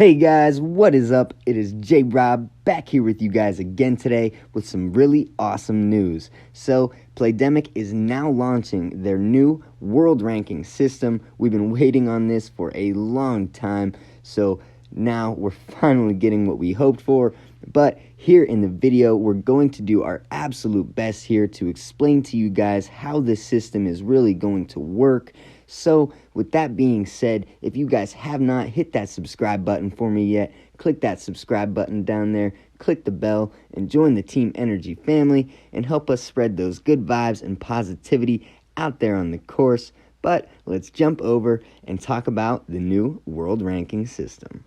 Hey guys, what is up? It is JRob back here with you guys again today with some really awesome news. So, Playdemic is now launching their new world ranking system. We've been waiting on this for a long time, so now we're finally getting what we hoped for. But here in the video, we're going to do our absolute best here to explain to you guys how this system is really going to work. So, with that being said, if you guys have not hit that subscribe button for me yet, click that subscribe button down there, click the bell, and join the Team Energy family, and help us spread those good vibes and positivity out there on the course. But let's jump over and talk about the new world ranking system.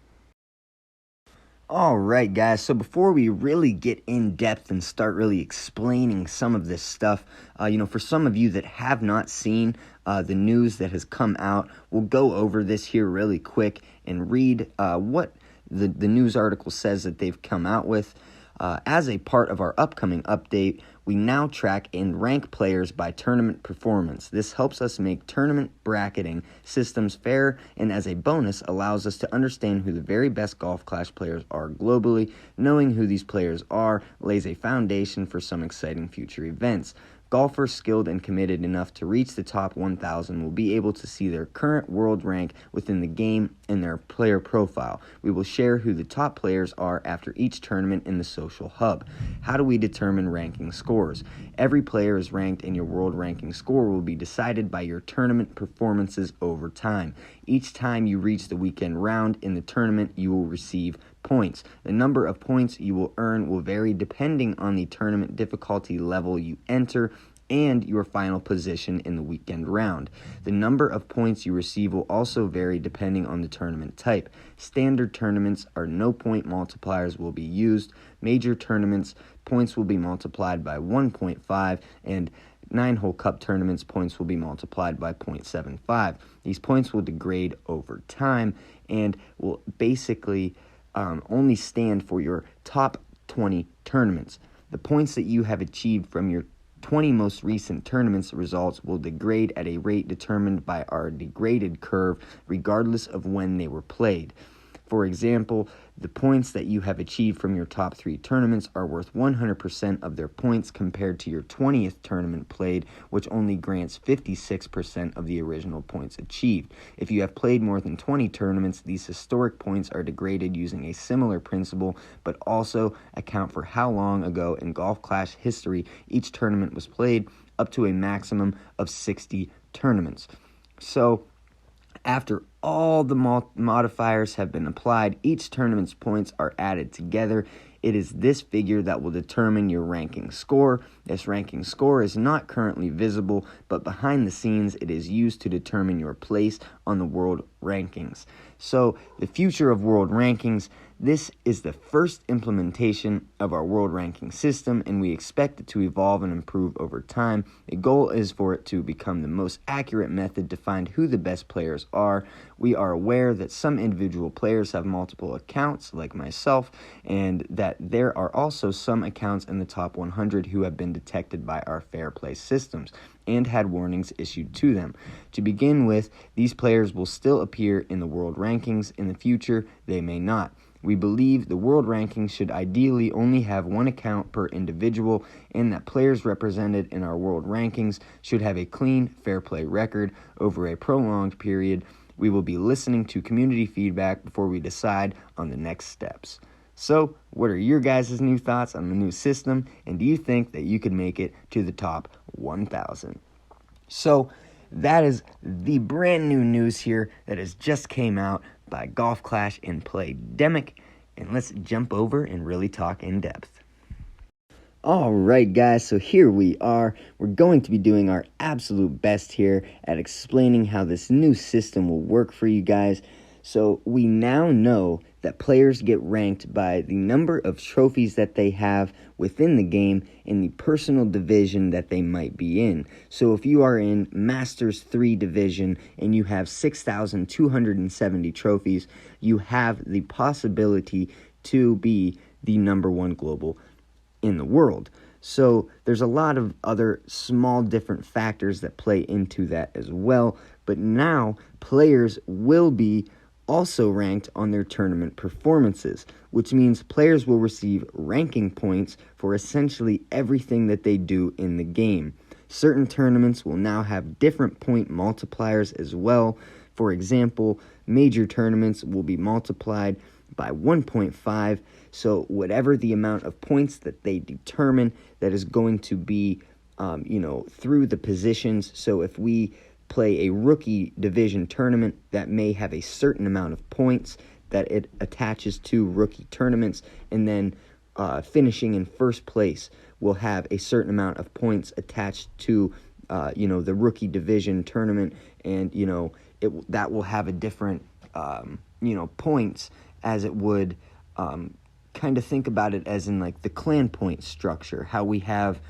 Alright guys, so before we really get in depth and start really explaining some of this stuff, for some of you that have not seen the news that has come out, we'll go over this here really quick and read what the news article says that they've come out with. As a part of our upcoming update, we now track and rank players by tournament performance. This helps us make tournament bracketing systems fair, and as a bonus, allows us to understand who the very best GolfClash players are globally. Knowing who these players are lays a foundation for some exciting future events. Golfers skilled and committed enough to reach the top 1,000 will be able to see their current world rank within the game and their player profile. We will share who the top players are after each tournament in the social hub. How do we determine ranking scores? Every player is ranked, and your world ranking score will be decided by your tournament performances over time. Each time you reach the weekend round in the tournament, you will receive points. The number of points you will earn will vary depending on the tournament difficulty level you enter and your final position in the weekend round. The number of points you receive will also vary depending on the tournament type. Standard tournaments are no point multipliers will be used. Major tournaments, points will be multiplied by 1.5, and 9-hole cup tournaments, points will be multiplied by 0.75. These points will degrade over time and will basically only stand for your top 20 tournaments. The points that you have achieved from your 20 most recent tournaments results will degrade at a rate determined by our degraded curve, regardless of when they were played. For example, the points that you have achieved from your top 3 tournaments are worth 100% of their points compared to your 20th tournament played, which only grants 56% of the original points achieved. If you have played more than 20 tournaments, these historic points are degraded using a similar principle, but also account for how long ago in GolfClash history each tournament was played, up to a maximum of 60 tournaments. So, after all the modifiers have been applied, each tournament's points are added together. It is this figure that will determine your ranking score. This ranking score is not currently visible, but behind the scenes it is used to determine your place on the world rankings. So, the future of world rankings, this is the first implementation of our world ranking system, and we expect it to evolve and improve over time. The goal is for it to become the most accurate method to find who the best players are. We are aware that some individual players have multiple accounts, like myself, and that there are also some accounts in the top 100 who have been detected by our fair play systems and had warnings issued to them. To begin with, these players will still appear in the world rankings. In the future, they may not. We believe the world rankings should ideally only have one account per individual, and that players represented in our world rankings should have a clean, fair play record over a prolonged period. We will be listening to community feedback before we decide on the next steps. So, what are your guys' new thoughts on the new system, and do you think that you could make it to the top 1,000? So, that is the brand new news here that has just came out by GolfClash and Playdemic, and let's jump over and really talk in depth. Alright guys, so here we are. We're going to be doing our absolute best here at explaining how this new system will work for you guys. So we now know that players get ranked by the number of trophies that they have within the game in the personal division that they might be in. So if you are in Masters 3 division and you have 6,270 trophies, you have the possibility to be the number 1 global in the world. So there's a lot of other small different factors that play into that as well, but now players will be also ranked on their tournament performances, which means players will receive ranking points for essentially everything that they do in the game. Certain tournaments will now have different point multipliers as well. For example, major tournaments will be multiplied by 1.5, so whatever the amount of points that they determine, that is going to be, through the positions. So if we play a rookie division tournament, that may have a certain amount of points that it attaches to rookie tournaments, and then finishing in first place will have a certain amount of points attached to the rookie division tournament, and that will have a different points, as it would kind of think about it as in like the clan point structure, how we have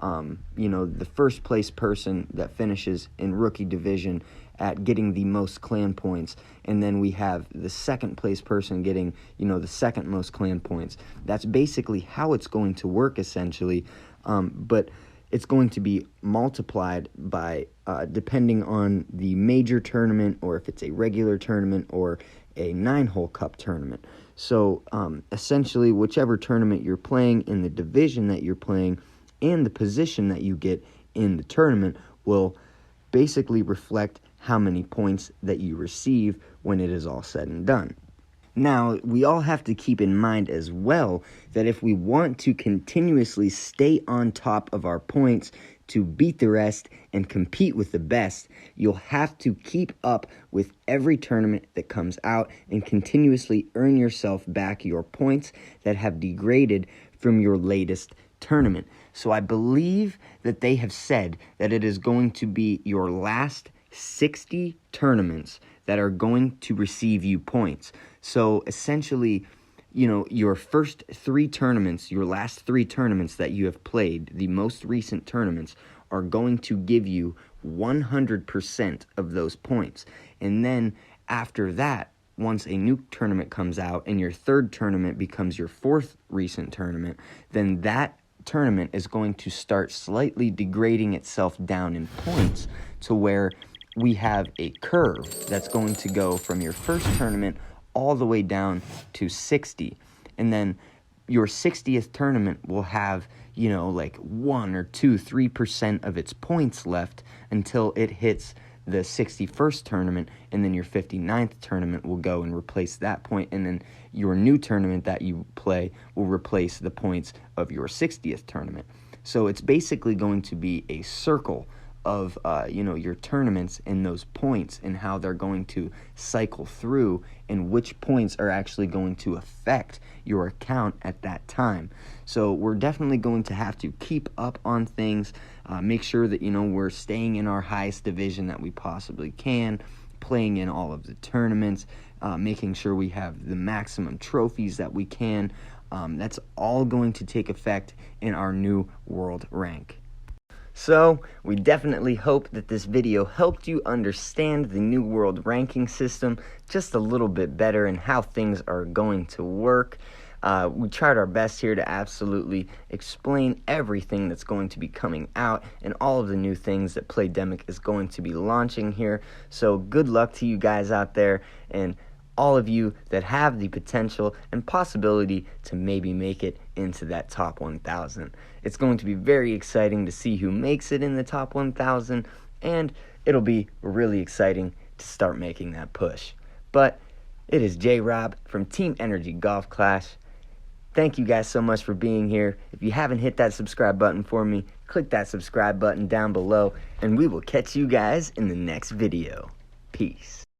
the first place person that finishes in rookie division at getting the most clan points, and then we have the second place person getting the second most clan points. That's basically how it's going to work essentially, but it's going to be multiplied by depending on the major tournament, or if it's a regular tournament or a 9-hole cup tournament. So essentially, whichever tournament you're playing in the division that you're playing and the position that you get in the tournament will basically reflect how many points that you receive when it is all said and done. Now, we all have to keep in mind as well that if we want to continuously stay on top of our points to beat the rest and compete with the best, you'll have to keep up with every tournament that comes out and continuously earn yourself back your points that have degraded from your latest tournament. So I believe that they have said that it is going to be your last 60 tournaments that are going to receive you points. So essentially, your first 3 tournaments, your last 3 tournaments that you have played, the most recent tournaments, are going to give you 100% of those points. And then after that, once a new tournament comes out and your third tournament becomes your 4th recent tournament, then that tournament is going to start slightly degrading itself down in points to where we have a curve that's going to go from your first tournament all the way down to 60. And then your 60th tournament will have, 1 or 2, 3% of its points left until it hits the 61st tournament, and then your 59th tournament will go and replace that point, and then your new tournament that you play will replace the points of your 60th tournament. So it's basically going to be a circle of your tournaments and those points and how they're going to cycle through and which points are actually going to affect your account at that time. So we're definitely going to have to keep up on things, make sure that we're staying in our highest division that we possibly can, playing in all of the tournaments, making sure we have the maximum trophies that we can. That's all going to take effect in our new world rank. So, we definitely hope that this video helped you understand the New World ranking system just a little bit better and how things are going to work. We tried our best here to absolutely explain everything that's going to be coming out and all of the new things that Playdemic is going to be launching here. So, good luck to you guys out there, and all of you that have the potential and possibility to maybe make it into that top 1,000. It's going to be very exciting to see who makes it in the top 1,000, and it'll be really exciting to start making that push. But it is JRob from Team Energy Golf Clash. Thank you guys so much for being here. If you haven't hit that subscribe button for me, click that subscribe button down below, and we will catch you guys in the next video. Peace.